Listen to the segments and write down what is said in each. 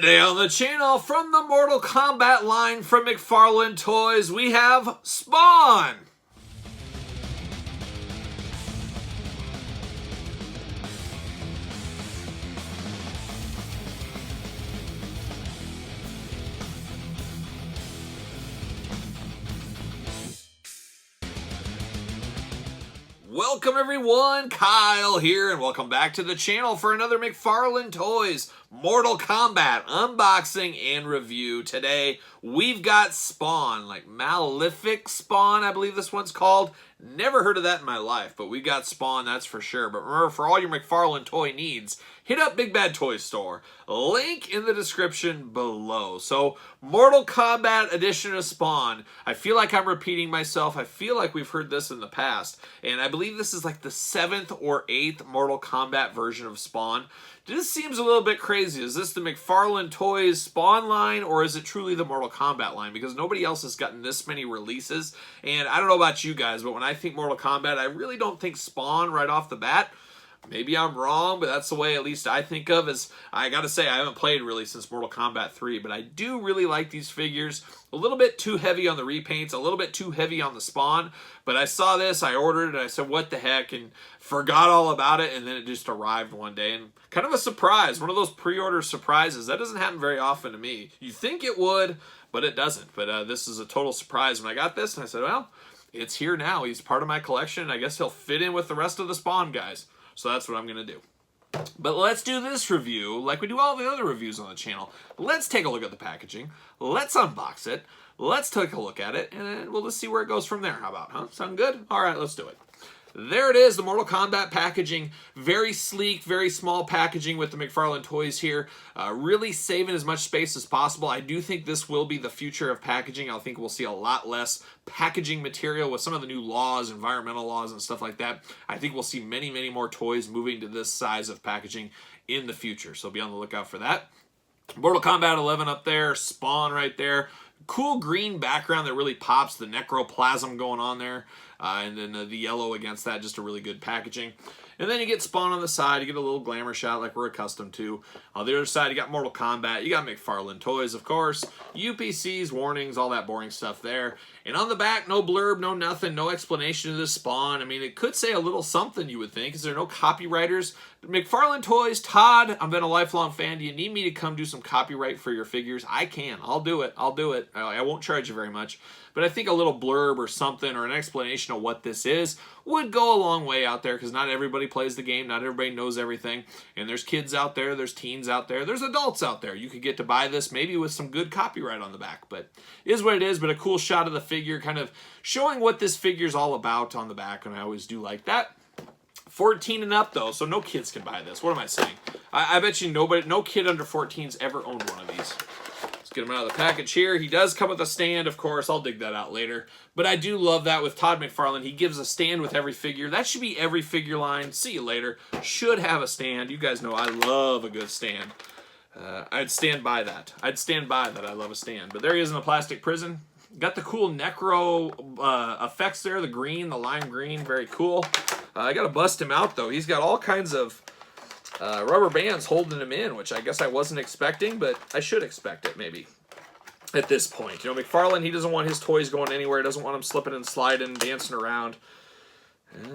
Today on the channel, from the Mortal Kombat line from Mcfarlane Toys, we have Spawn! Welcome everyone, Kyle here, and welcome back to the channel for another Mcfarlane Toys Mortal Kombat unboxing and review. Today, we've got Spawn, like Malefik Spawn, I believe this one's called. Never heard of that in my life, but we got Spawn, that's for sure. But remember, for all your Mcfarlane toy needs, hit up Big Bad Toy Store. Link in the description below. So, Mortal Kombat edition of Spawn. I feel like I'm repeating myself. I feel like we've heard this in the past. And I believe this is like the 7th or 8th Mortal Kombat version of Spawn. This seems a little bit crazy. Is this the Mcfarlane Toys Spawn line, or is it truly the Mortal Kombat line? Because nobody else has gotten this many releases. And I don't know about you guys, but when I think Mortal Kombat, I really don't think Spawn right off the bat. Maybe I'm wrong, but that's the way at least I think of. As I gotta say, I haven't played really since Mortal Kombat 3, but I do really like these figures. A little bit too heavy on the repaints, a little bit too heavy on the Spawn, but I saw this, I ordered it, and I said, what the heck, and forgot all about it, and then it just arrived one day, and kind of a surprise, one of those pre-order surprises. That doesn't happen very often to me. You think it would, but it doesn't. But this is a total surprise. When I got this, and I said, well, it's here now. He's part of my collection, and I guess he'll fit in with the rest of the Spawn guys. So that's what I'm going to do. But let's do this review like we do all the other reviews on the channel. Let's take a look at the packaging. Let's unbox it. Let's take a look at it, and then we'll just see where it goes from there. How about, huh? Sound good? All right, let's do it. There it is, the Mortal Kombat packaging. Very sleek, very small packaging with the Mcfarlane Toys here. Really saving as much space as possible. I do think this will be the future of packaging. I think we'll see a lot less packaging material with some of the new laws, environmental laws and stuff like that. I think we'll see many, many more toys moving to this size of packaging in the future. So be on the lookout for that. Mortal Kombat 11 up there, Spawn right there. Cool green background that really pops, the necroplasm going on there. And then the yellow against that, just a really good packaging. And then you get Spawn on the side, you get a little glamour shot like we're accustomed to. On the other side, you got Mortal Kombat, you got Mcfarlane Toys, of course, UPCs, warnings, all that boring stuff there. And on the back, no blurb, no nothing, no explanation of this Spawn. I mean, it could say a little something, you would think. Is there no copywriters? Mcfarlane Toys, Todd, I've been a lifelong fan. Do you need me to come do some copyright for your figures? I can. I'll do it. I'll do it. I won't charge you very much. But I think a little blurb or something or an explanation of what this is would go a long way out there, because not everybody plays the game. Not everybody knows everything. And there's kids out there. There's teens out there. There's adults out there. You could get to buy this maybe with some good copyright on the back. But it is what it is. But a cool shot of the figure, kind of showing what this figure's all about on the back. And I always do like that. 14 and up, though, so no kids can buy this. What am I saying? I bet you no kid under 14's ever owned one of these. Let's get him out of the package here. He does come with a stand, of course. I'll dig that out later. But I do love that with Todd McFarlane. He gives a stand with every figure. That should be every figure line. See you later. Should have a stand. You guys know I love a good stand. I'd stand by that. I'd stand by that. I love a stand. But there he is in the plastic prison. Got the cool necro effects there. The green, the lime green. Very cool. I got to bust him out, though. He's got all kinds of rubber bands holding him in, which I guess I wasn't expecting, but I should expect it, maybe, at this point. You know, Mcfarlane, he doesn't want his toys going anywhere. He doesn't want them slipping and sliding, dancing around.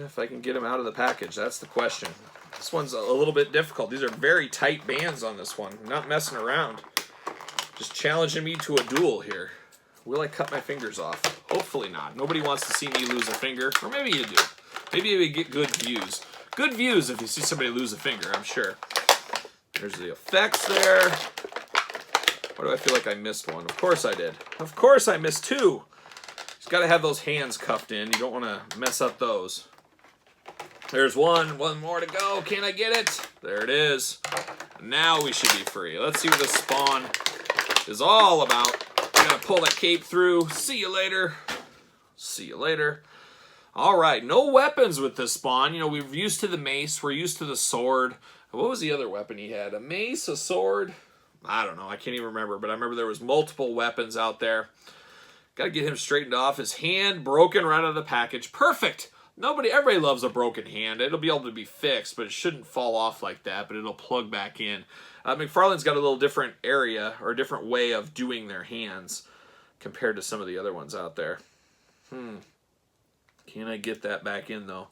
If I can get him out of the package, that's the question. This one's a little bit difficult. These are very tight bands on this one. I'm not messing around. Just challenging me to a duel here. Will I cut my fingers off? Hopefully not. Nobody wants to see me lose a finger. Or maybe you do. Maybe you would get good views. Good views if you see somebody lose a finger, I'm sure. There's the effects there. Why do I feel like I missed one? Of course I did. Of course I missed two. Just got to have those hands cuffed in. You don't want to mess up those. There's one. One more to go. Can I get it? There it is. Now we should be free. Let's see what this Spawn is all about. I'm going to pull that cape through. See you later. See you later. All right, no weapons with this Spawn. You know, we're used to the mace. We're used to the sword. What was the other weapon he had? A mace, a sword? I don't know. I can't even remember, but I remember there was multiple weapons out there. Got to get him straightened off. His hand broken right out of the package. Perfect. everybody loves a broken hand. It'll be able to be fixed, but it shouldn't fall off like that, but it'll plug back in. Mcfarlane's got a little different area or a different way of doing their hands compared to some of the other ones out there. Can I get that back in, though?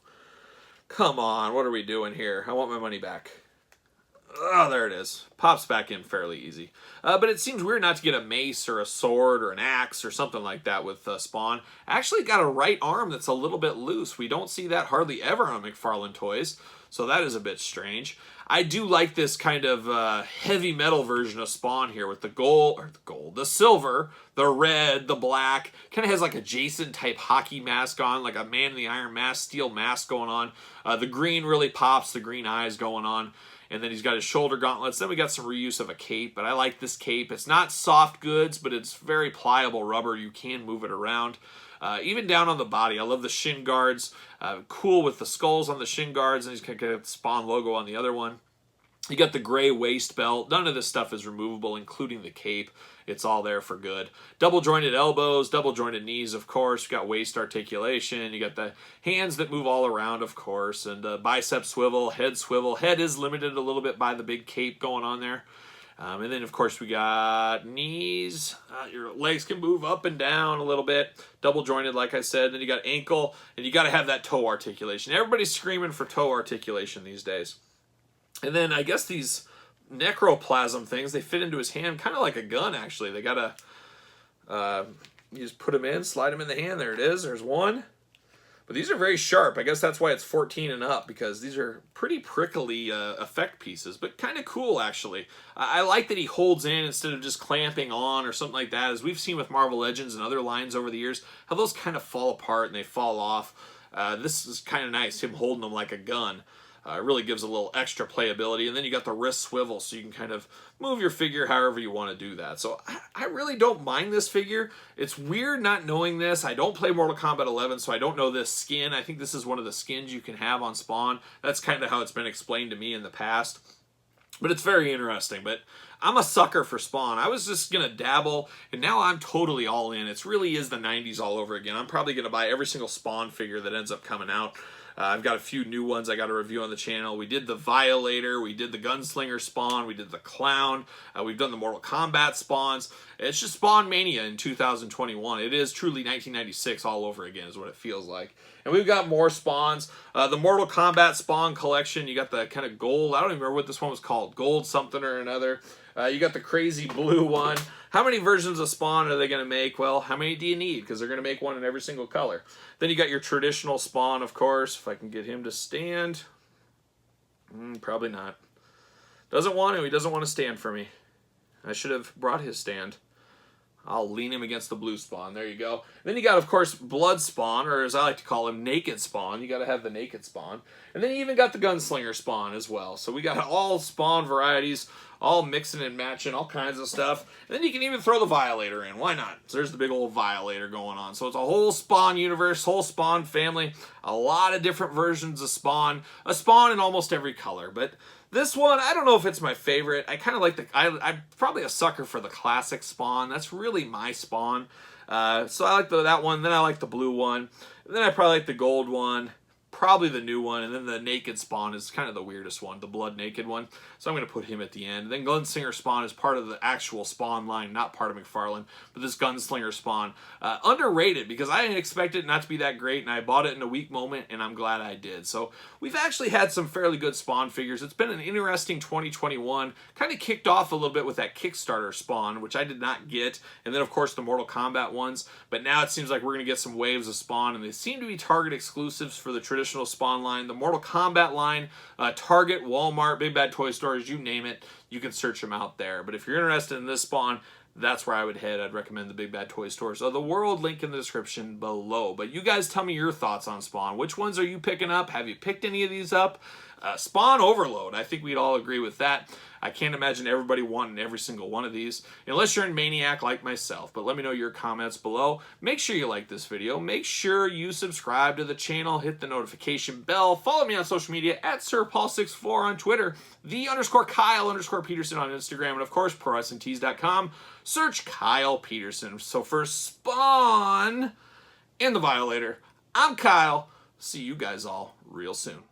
Come on, what are we doing here? I want my money back. Oh, there it is. Pops back in fairly easy. But it seems weird not to get a mace or a sword or an axe or something like that with Spawn. Actually got a right arm that's a little bit loose. We don't see that hardly ever on Mcfarlane toys, so that is a bit strange. I do like this kind of heavy metal version of Spawn here with the silver, the red, the black. Kind of has like a Jason type hockey mask on, like a Man in the Iron mask, steel mask going on. The green really pops, the green eyes going on. And then he's got his shoulder gauntlets. Then we got some reuse of a cape, but I like this cape. It's not soft goods, but it's very pliable rubber. You can move it around. Even down on the body, I love the shin guards. Cool with the skulls on the shin guards, and he's got the Spawn logo on the other one. You got the gray waist belt. None of this stuff is removable, including the cape. It's all there for good. Double jointed elbows, double jointed knees, of course. You got waist articulation. You got the hands that move all around, of course, and bicep swivel, head swivel. Head is limited a little bit by the big cape going on there. And then, of course, we got knees. Your legs can move up and down a little bit. Double jointed, like I said. Then you got ankle, and you got to have that toe articulation. Everybody's screaming for toe articulation these days. And then I guess these necroplasm things, they fit into his hand kind of like a gun, actually. They got to, you just put them in, slide them in the hand. There it is. There's one. But these are very sharp. I guess that's why it's 14 and up, because these are pretty prickly effect pieces, but kind of cool, actually. I like that he holds in instead of just clamping on or something like that, as we've seen with Marvel Legends and other lines over the years, how those kind of fall apart and they fall off. This is kind of nice, him holding them like a gun. It really gives a little extra playability. And then you got the wrist swivel, so you can kind of move your figure however you want to do that. So I really don't mind this figure. It's weird not knowing this. I don't play Mortal Kombat 11, so I don't know this skin. I think this is one of the skins you can have on Spawn. That's kind of how it's been explained to me in the past. But it's very interesting. But I'm a sucker for Spawn. I was just going to dabble, and now I'm totally all in. It really is the 90s all over again. I'm probably going to buy every single Spawn figure that ends up coming out. I've got a few new ones I got to review on the channel. We did the Violator, we did the Gunslinger Spawn, we did the Clown, we've done the Mortal Kombat Spawns. It's just Spawn Mania in 2021. It is truly 1996 all over again is what it feels like. And we've got more Spawns. The Mortal Kombat Spawn collection, you got the kind of gold, I don't even remember what this one was called, gold something or another. You got the crazy blue one. How many versions of Spawn are they going to make? Well, how many do you need? Because they're going to make one in every single color. Then you got your traditional Spawn, of course. If I can get him to stand. Probably not. Doesn't want to. He doesn't want to stand for me. I should have brought his stand. I'll lean him against the blue Spawn. There you go. Then you got, of course, Blood Spawn, or as I like to call him, Naked Spawn. You got to have the Naked Spawn. And then you even got the Gunslinger Spawn as well. So we got all Spawn varieties, all mixing and matching, all kinds of stuff. And then you can even throw the Violator in. Why not? So there's the big old Violator going on. So it's a whole Spawn universe, whole Spawn family, a lot of different versions of Spawn. A Spawn in almost every color. But this one, I don't know if it's my favorite. I kind of like I'm probably a sucker for the classic Spawn. That's really my Spawn. So I like that one. Then I like the blue one. And then I probably like the gold one. Probably the new one, and then the Naked Spawn is kind of the weirdest one, the Blood Naked one. So I'm going to put him at the end. And then Gunslinger Spawn is part of the actual Spawn line, not part of Mcfarlane, but this Gunslinger Spawn. Underrated, because I didn't expect it not to be that great, and I bought it in a weak moment, and I'm glad I did. So we've actually had some fairly good Spawn figures. It's been an interesting 2021. Kind of kicked off a little bit with that Kickstarter Spawn, which I did not get, and then, of course, the Mortal Kombat ones. But now it seems like we're going to get some waves of Spawn, and they seem to be Target exclusives for the traditional Spawn line. The Mortal Kombat line, Target, Walmart, Big Bad Toy Stores, you name it, you can search them out there. But if you're interested in this Spawn, that's where I would head. I'd recommend the Big Bad Toy Stores of the world, link in the description below. But you guys tell me your thoughts on Spawn. Which ones are you picking up? Have you picked any of these up? Spawn Overload, I think we'd all agree with that. I can't imagine everybody wanting every single one of these, unless you're a maniac like myself. But let me know your comments below. Make sure you like this video. Make sure you subscribe to the channel. Hit the notification bell. Follow me on social media at SirPaul64 on Twitter. _Kyle_Peterson on Instagram. And, of course, ProWrestlingTees.com. Search Kyle Peterson. So for Spawn and the Violator, I'm Kyle. See you guys all real soon.